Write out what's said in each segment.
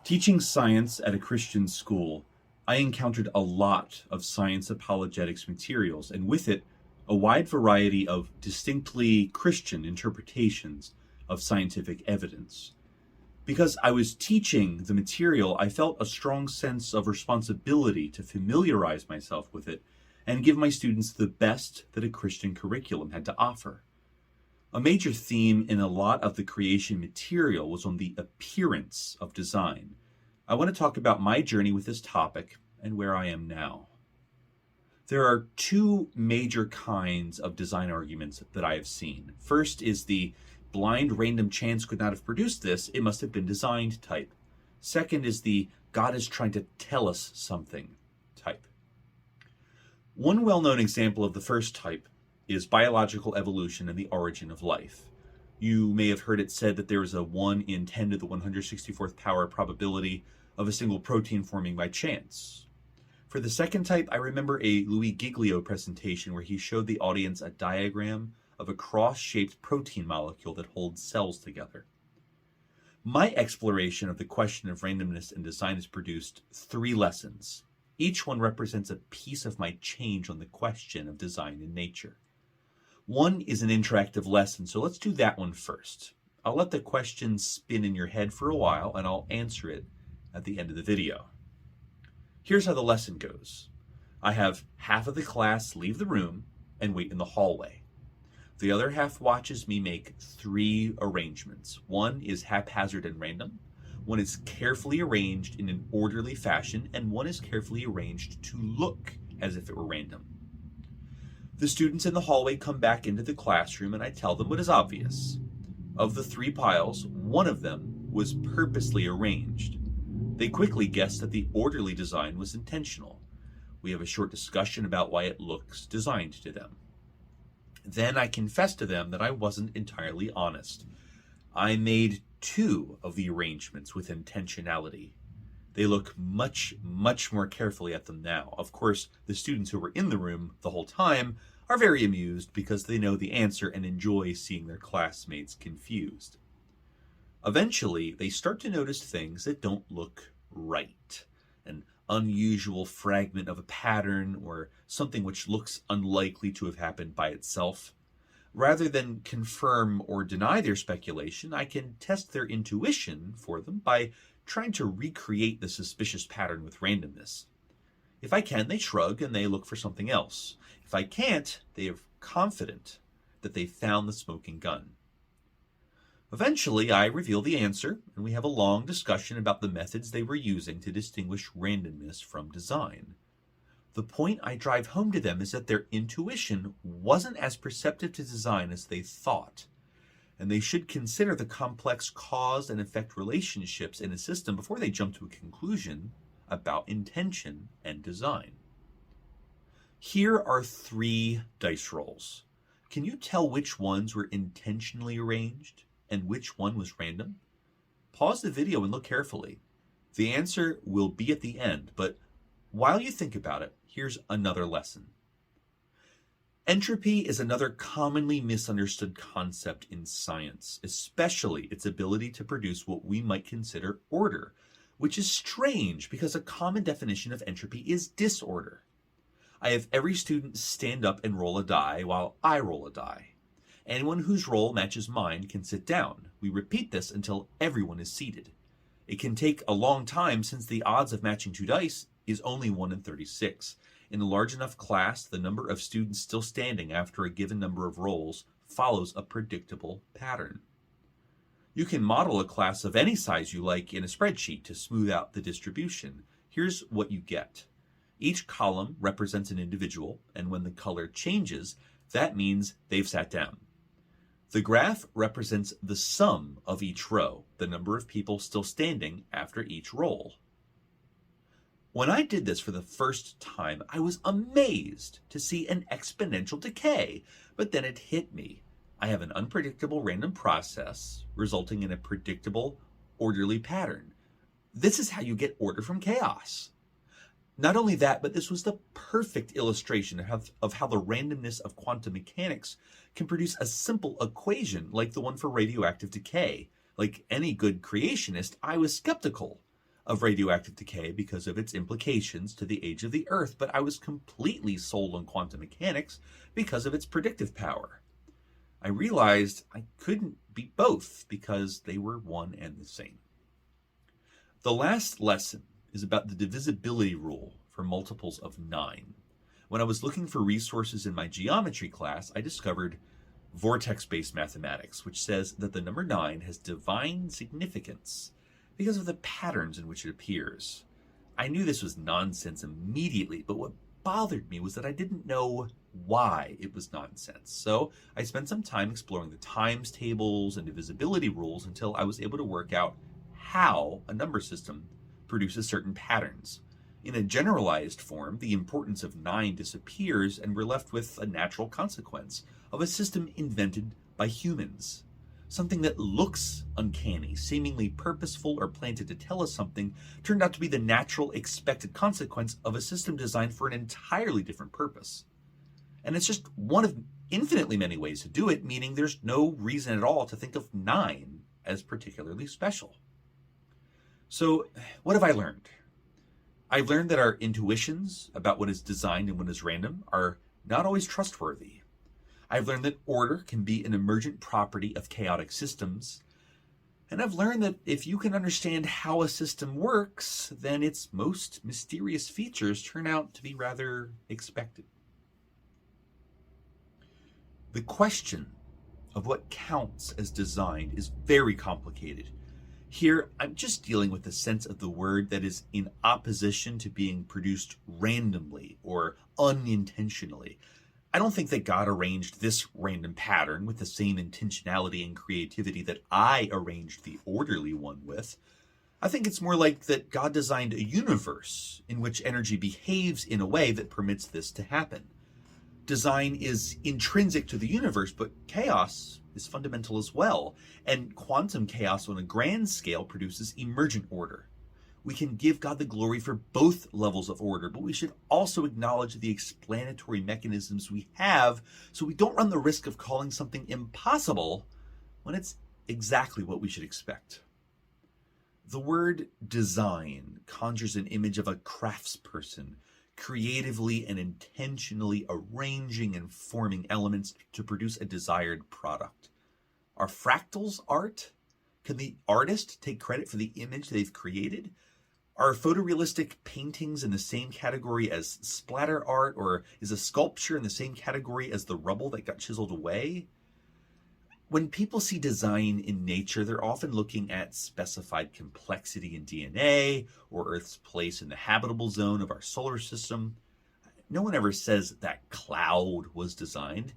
Teaching science at a Christian school, I encountered a lot of science apologetics materials, and with it, a wide variety of distinctly Christian interpretations of scientific evidence. Because I was teaching the material, I felt a strong sense of responsibility to familiarize myself with it and give my students the best that a Christian curriculum had to offer. A major theme in a lot of the creation material was on the appearance of design. I want to talk about my journey with this topic and where I am now. There are two major kinds of design arguments that I have seen. First is the blind random chance could not have produced this, it must have been designed type. Second is the God is trying to tell us something type. One well-known example of the first type is biological evolution and the origin of life. You may have heard it said that there is a 1 in 10 to the 164th power probability of a single protein forming by chance. For the second type, I remember a Louis Giglio presentation where he showed the audience a diagram of a cross-shaped protein molecule that holds cells together. My exploration of the question of randomness and design has produced 3 lessons. Each one represents a piece of my change on the question of design in nature. One is an interactive lesson, so let's do that one first. I'll let the question spin in your head for a while, and I'll answer it at the end of the video. Here's how the lesson goes. I have half of the class leave the room and wait in the hallway. The other half watches me make 3 arrangements. One is haphazard and random, one is carefully arranged in an orderly fashion, and one is carefully arranged to look as if it were random. The students in the hallway come back into the classroom and I tell them what is obvious. Of the 3 piles, one of them was purposely arranged. They quickly guess that the orderly design was intentional. We have a short discussion about why it looks designed to them. Then I confess to them that I wasn't entirely honest. I made 2 of the arrangements with intentionality. They look much more carefully at them now. Of course, the students who were in the room the whole time are very amused because they know the answer and enjoy seeing their classmates confused. Eventually, they start to notice things that don't look right. An unusual fragment of a pattern or something which looks unlikely to have happened by itself. Rather than confirm or deny their speculation, I can test their intuition for them by trying to recreate the suspicious pattern with randomness. If I can, they shrug and they look for something else. If I can't, they are confident that they found the smoking gun. Eventually, I reveal the answer, and we have a long discussion about the methods they were using to distinguish randomness from design. The point I drive home to them is that their intuition wasn't as perceptive to design as they thought, and they should consider the complex cause and effect relationships in a system before they jump to a conclusion about intention and design. Here are 3 dice rolls. Can you tell which ones were intentionally arranged and which one was random? Pause the video and look carefully. The answer will be at the end, but while you think about it, here's another lesson. Entropy is another commonly misunderstood concept in science, especially its ability to produce what we might consider order, which is strange because a common definition of entropy is disorder. I have every student stand up and roll a die while I roll a die. Anyone whose roll matches mine can sit down. We repeat this until everyone is seated. It can take a long time since the odds of matching 2 dice is only 1 in 36. In a large enough class, the number of students still standing after a given number of rolls follows a predictable pattern. You can model a class of any size you like in a spreadsheet to smooth out the distribution. Here's what you get. Each column represents an individual, and when the color changes, that means they've sat down. The graph represents the sum of each row, the number of people still standing after each roll. When I did this for the first time, I was amazed to see an exponential decay, but then it hit me. I have an unpredictable random process resulting in a predictable, orderly pattern. This is how you get order from chaos. Not only that, but this was the perfect illustration of how the randomness of quantum mechanics can produce a simple equation like the one for radioactive decay. Like any good creationist, I was skeptical of radioactive decay because of its implications to the age of the Earth, but I was completely sold on quantum mechanics because of its predictive power. I realized I couldn't be both because they were one and the same. The last lesson is about the divisibility rule for multiples of 9. When I was looking for resources in my geometry class, I discovered vortex-based mathematics, which says that the number 9 has divine significance because of the patterns in which it appears. I knew this was nonsense immediately, but what bothered me was that I didn't know why it was nonsense. So I spent some time exploring the times tables and divisibility rules until I was able to work out how a number system produces certain patterns. In a generalized form, the importance of 9 disappears and we're left with a natural consequence of a system invented by humans. Something that looks uncanny, seemingly purposeful or planted to tell us something, turned out to be the natural expected consequence of a system designed for an entirely different purpose. And it's just one of infinitely many ways to do it, meaning there's no reason at all to think of 9 as particularly special. So, what have I learned? I've learned that our intuitions about what is designed and what is random are not always trustworthy. I've learned that order can be an emergent property of chaotic systems. And I've learned that if you can understand how a system works, then its most mysterious features turn out to be rather expected. The question of what counts as designed is very complicated. Here, I'm just dealing with the sense of the word that is in opposition to being produced randomly or unintentionally. I don't think that God arranged this random pattern with the same intentionality and creativity that I arranged the orderly one with. I think it's more like that God designed a universe in which energy behaves in a way that permits this to happen. Design is intrinsic to the universe, but chaos is fundamental as well, and quantum chaos on a grand scale produces emergent order. We can give God the glory for both levels of order, but we should also acknowledge the explanatory mechanisms we have so we don't run the risk of calling something impossible when it's exactly what we should expect. The word design conjures an image of a craftsperson creatively and intentionally arranging and forming elements to produce a desired product. Are fractals art? Can the artist take credit for the image they've created? Are photorealistic paintings in the same category as splatter art, or is a sculpture in the same category as the rubble that got chiseled away? When people see design in nature, they're often looking at specified complexity in DNA or Earth's place in the habitable zone of our solar system. No one ever says that cloud was designed.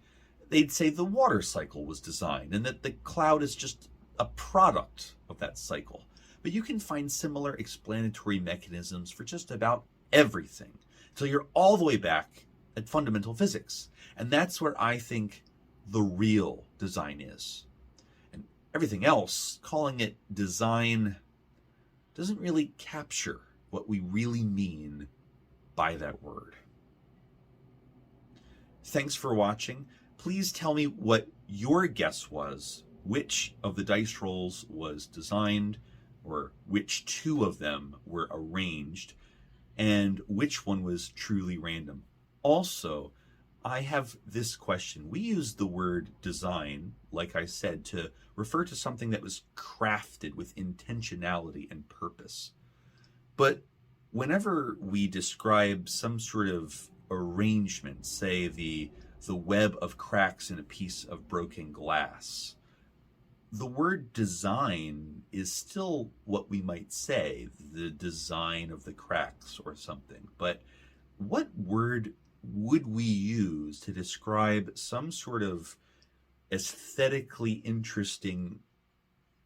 They'd say the water cycle was designed and that the cloud is just a product of that cycle. But you can find similar explanatory mechanisms for just about everything until you're all the way back at fundamental physics. And that's where I think the real design is. And everything else, calling it design, doesn't really capture what we really mean by that word. Thanks for watching. Please tell me what your guess was, which of the dice rolls was designed, or which two of them were arranged, and which one was truly random. Also, I have this question. We use the word design, like I said, to refer to something that was crafted with intentionality and purpose. But whenever we describe some sort of arrangement, say the web of cracks in a piece of broken glass, the word design is still what we might say, the design of the cracks or something. But what word would we use to describe some sort of aesthetically interesting,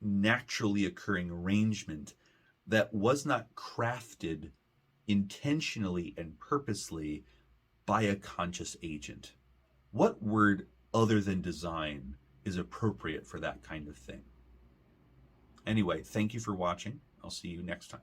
naturally occurring arrangement that was not crafted intentionally and purposely by a conscious agent? What word other than design is appropriate for that kind of thing? Anyway, thank you for watching. I'll see you next time.